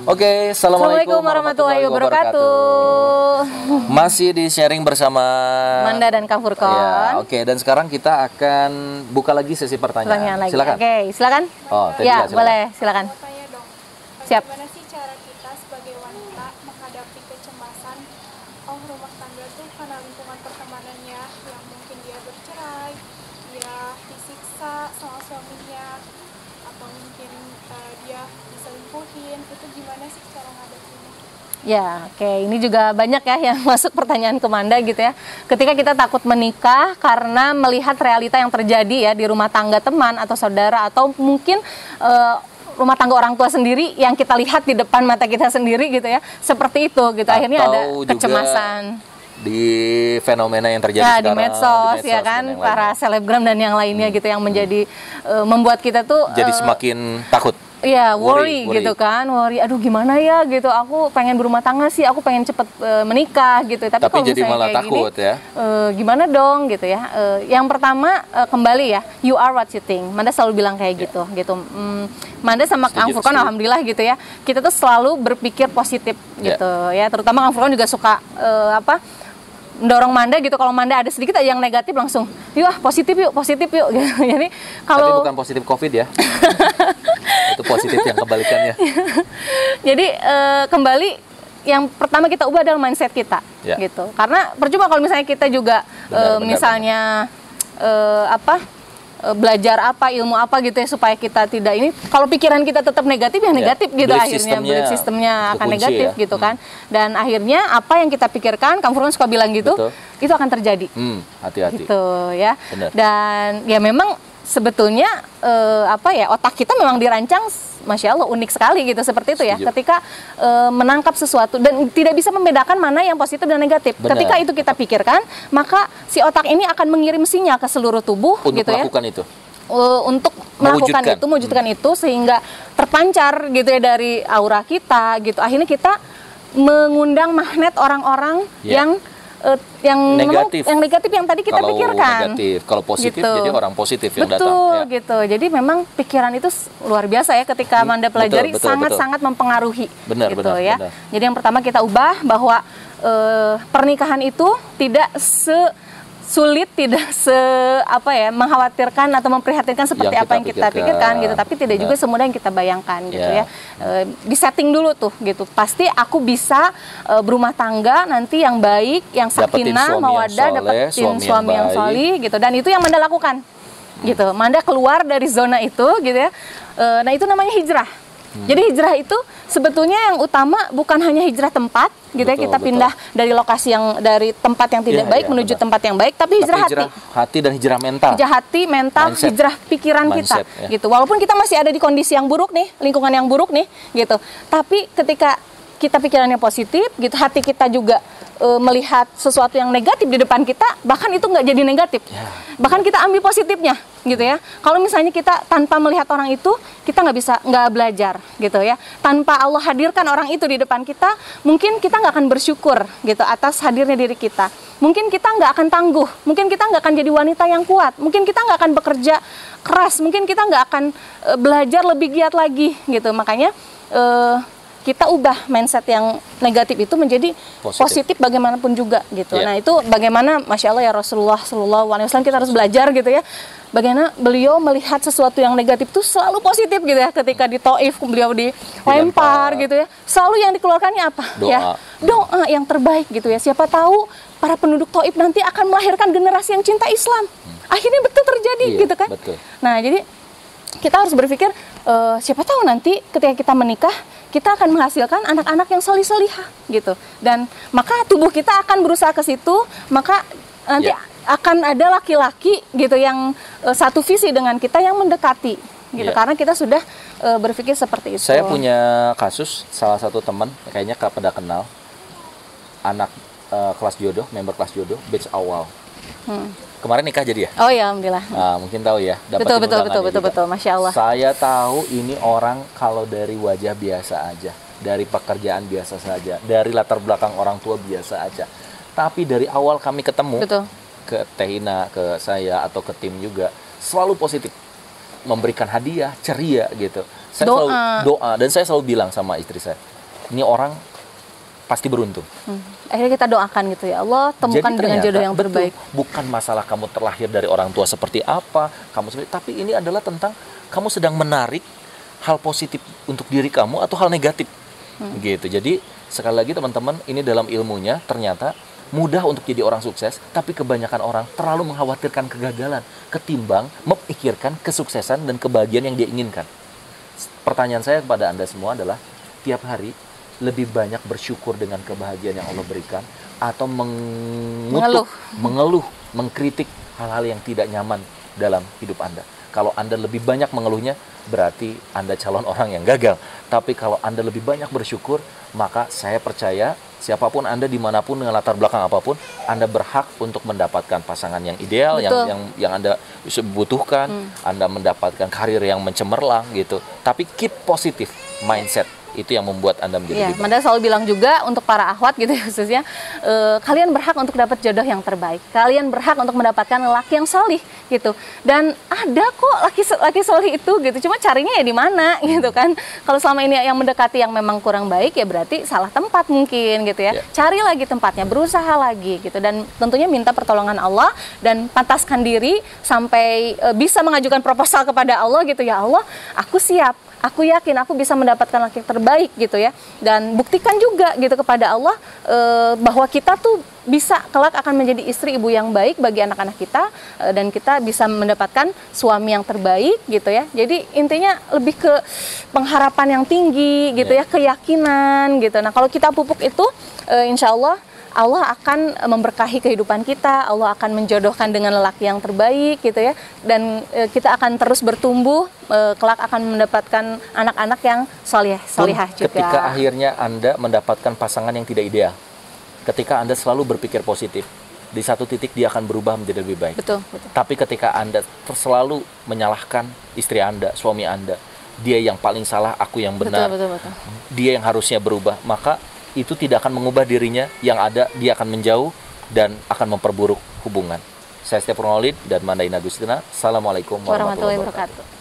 Oke, assalamualaikum warahmatullahi wabarakatuh. Masih di sharing bersama Manda dan Kang Furkon. Ya, oke, dan sekarang kita akan buka lagi sesi pertanyaan. Lagi. Silakan. Oke, silakan. Oh, ya, silakan. boleh, silakan. Siap. Gimana sih cara kita sebagai wanita menghadapi kecemasan rumah tangga tuh karena lingkungan pertemanannya yang mungkin dia bercerai, dia disiksa sama suaminya, atau mungkin dia diselingkuhin, itu gimana sih cara ngadepinnya? Ya, oke. Ini juga banyak ya yang masuk pertanyaan ke Manda gitu ya. Ketika kita takut menikah karena melihat realita yang terjadi ya di rumah tangga teman atau saudara, atau mungkin rumah tangga orang tua sendiri yang kita lihat di depan mata kita sendiri gitu ya, seperti itu gitu. Akhirnya ada kecemasan di fenomena yang terjadi ya, sekarang di medsos ya kan, para selebgram dan yang lainnya gitu yang menjadi membuat kita tuh jadi semakin takut. Iya, worry gitu kan, worry. Aduh gimana ya gitu, aku pengen berumah tangga sih, aku pengen cepet menikah gitu. Tapi kalau jadi misalnya malah kayak takut gini, ya. Gimana dong gitu ya. Yang pertama kembali ya, you are what you think. Manda selalu bilang kayak gitu. Manda sama Kang Furkon alhamdulillah gitu ya. Kita tuh selalu berpikir positif gitu ya. Terutama Kang Furkon juga suka mendorong Manda gitu. Kalau Manda ada sedikit yang negatif langsung, yuk positif yuk gitu. Jadi kalau tapi bukan positif COVID ya. Itu positif yang kebalikannya. Jadi kembali yang pertama kita ubah adalah mindset kita gitu. Karena percuma kalau misalnya kita juga misalnya belajar ilmu apa gitu ya, supaya kita tidak ini, kalau pikiran kita tetap negatif ya negatif gitu, akhirnya belief sistemnya akan negatif gitu kan. Dan akhirnya apa yang kita pikirkan, Kang Furkon suka bilang gitu, itu akan terjadi. Hati-hati. Gitu ya. Benar. Dan ya memang sebetulnya otak kita memang dirancang Masya Allah unik sekali gitu, seperti itu ya. Ketika menangkap sesuatu dan tidak bisa membedakan mana yang positif dan negatif. Ketika itu kita pikirkan, maka si otak ini akan mengirim sinyal ke seluruh tubuh untuk gitu melakukan ya. itu. Untuk mewujudkan itu sehingga terpancar gitu ya dari aura kita gitu. Akhirnya kita mengundang magnet orang-orang yang negatif yang tadi kita pikirkan. Kalau positif gitu. Jadi orang positif yang datang. Betul gitu. Jadi memang pikiran itu luar biasa ya ketika Manda pelajari, sangat-sangat mempengaruhi. Benar. Jadi yang pertama kita ubah bahwa pernikahan itu tidak sulit, tidak mengkhawatirkan atau memprihatinkan seperti apa yang kita pikirkan gitu, tapi tidak juga semudah yang kita bayangkan gitu ya. Di setting dulu tuh gitu. Pasti aku bisa berumah tangga nanti yang baik, yang sakinah, mawaddah, dapetin suami yang solih gitu. Dan itu yang Manda lakukan gitu. Manda keluar dari zona itu gitu ya. Nah itu namanya hijrah. Jadi hijrah itu sebetulnya yang utama bukan hanya hijrah tempat gitu ya, kita pindah dari lokasi dari tempat yang tidak baik menuju tempat yang baik, tapi hijrah hati dan hijrah mental. Hijrah hati, mental, hijrah pikiran kita gitu. Walaupun kita masih ada di kondisi yang buruk nih, lingkungan yang buruk nih gitu. Tapi ketika kita pikirannya positif gitu, hati kita juga melihat sesuatu yang negatif di depan kita, bahkan itu nggak jadi negatif. Bahkan kita ambil positifnya gitu ya. Kalau misalnya kita tanpa melihat orang itu, kita nggak belajar gitu ya. Tanpa Allah hadirkan orang itu di depan kita, mungkin kita nggak akan bersyukur gitu atas hadirnya diri kita. Mungkin kita nggak akan tangguh, mungkin kita nggak akan jadi wanita yang kuat, mungkin kita nggak akan bekerja keras, mungkin kita nggak akan belajar lebih giat lagi gitu. Makanya kita ubah mindset yang negatif itu menjadi positif bagaimanapun juga gitu. Nah itu bagaimana Masya Allah ya Rasulullah SAW, kita harus belajar gitu ya. Bagaimana beliau melihat sesuatu yang negatif itu selalu positif gitu ya. Ketika di Taif beliau dilempar gitu ya, selalu yang dikeluarkannya apa? Doa yang terbaik gitu ya. Siapa tahu para penduduk Taif nanti akan melahirkan generasi yang cinta Islam. Akhirnya betul terjadi gitu kan. Nah jadi kita harus berpikir siapa tahu nanti ketika kita menikah, kita akan menghasilkan anak-anak yang solih-solihah gitu. Dan maka tubuh kita akan berusaha ke situ, maka nanti akan ada laki-laki gitu yang satu visi dengan kita yang mendekati gitu. Karena kita sudah berpikir seperti itu. Saya punya kasus, salah satu teman kayaknya pada kenal, anak kelas jodoh, member kelas jodoh, batch awal. Kemarin nikah jadi ya? Oh ya, alhamdulillah. Nah, mungkin tahu ya. Betul, Masya Allah. Saya tahu ini orang kalau dari wajah biasa aja, dari pekerjaan biasa saja, dari latar belakang orang tua biasa aja. Tapi dari awal kami ketemu, ke Tehina, ke saya atau ke tim juga, selalu positif, memberikan hadiah, ceria gitu. Saya selalu doa, dan saya selalu bilang sama istri saya, ini orang pasti beruntung. Akhirnya kita doakan gitu ya Allah, temukan dengan jodoh yang terbaik. Bukan masalah kamu terlahir dari orang tua seperti apa, tapi ini adalah tentang kamu sedang menarik hal positif untuk diri kamu atau hal negatif. Gitu. Jadi sekali lagi teman-teman, ini dalam ilmunya ternyata mudah untuk jadi orang sukses, tapi kebanyakan orang terlalu mengkhawatirkan kegagalan ketimbang memikirkan kesuksesan dan kebahagiaan yang dia inginkan. Pertanyaan saya kepada Anda semua adalah, tiap hari lebih banyak bersyukur dengan kebahagiaan yang Allah berikan atau mengeluh, mengkritik hal-hal yang tidak nyaman dalam hidup Anda? Kalau Anda lebih banyak mengeluhnya, berarti Anda calon orang yang gagal. Tapi kalau Anda lebih banyak bersyukur, maka saya percaya siapapun Anda, dimanapun, dengan latar belakang apapun, Anda berhak untuk mendapatkan pasangan yang ideal, yang Anda butuhkan. Anda mendapatkan karir yang mencemerlang gitu. Tapi keep positive mindset. Itu yang membuat Anda menjadi lebih baik. Manda selalu bilang juga untuk para akhwat gitu ya, khususnya, kalian berhak untuk dapat jodoh yang terbaik. Kalian berhak untuk mendapatkan laki yang solih gitu. Dan ada kok laki solih itu gitu. Cuma carinya ya di mana gitu kan. Kalau selama ini yang mendekati yang memang kurang baik, ya berarti salah tempat mungkin gitu ya. Cari lagi tempatnya, berusaha lagi gitu. Dan tentunya minta pertolongan Allah dan pantaskan diri sampai bisa mengajukan proposal kepada Allah gitu. Ya Allah, aku siap. Aku yakin aku bisa mendapatkan laki yang terbaik gitu ya. Dan buktikan juga gitu kepada Allah bahwa kita tuh bisa kelak akan menjadi istri ibu yang baik bagi anak-anak kita, dan kita bisa mendapatkan suami yang terbaik gitu ya. Jadi intinya lebih ke pengharapan yang tinggi gitu ya, keyakinan gitu. Nah kalau kita pupuk itu, insya Allah Allah akan memberkahi kehidupan kita, Allah akan menjodohkan dengan lelaki yang terbaik gitu ya, dan kita akan terus bertumbuh, kelak akan mendapatkan anak-anak yang solihah juga. Ketika akhirnya Anda mendapatkan pasangan yang tidak ideal, ketika Anda selalu berpikir positif, di satu titik dia akan berubah menjadi lebih baik. Betul. Tapi ketika Anda selalu menyalahkan istri Anda, suami Anda, dia yang paling salah, aku yang benar, betul. dia yang harusnya berubah, maka itu tidak akan mengubah dirinya, yang ada dia akan menjauh dan akan memperburuk hubungan. Saya Stefan Maulid dan Manda Ina Agustina. Assalamualaikum warahmatullahi wabarakatuh.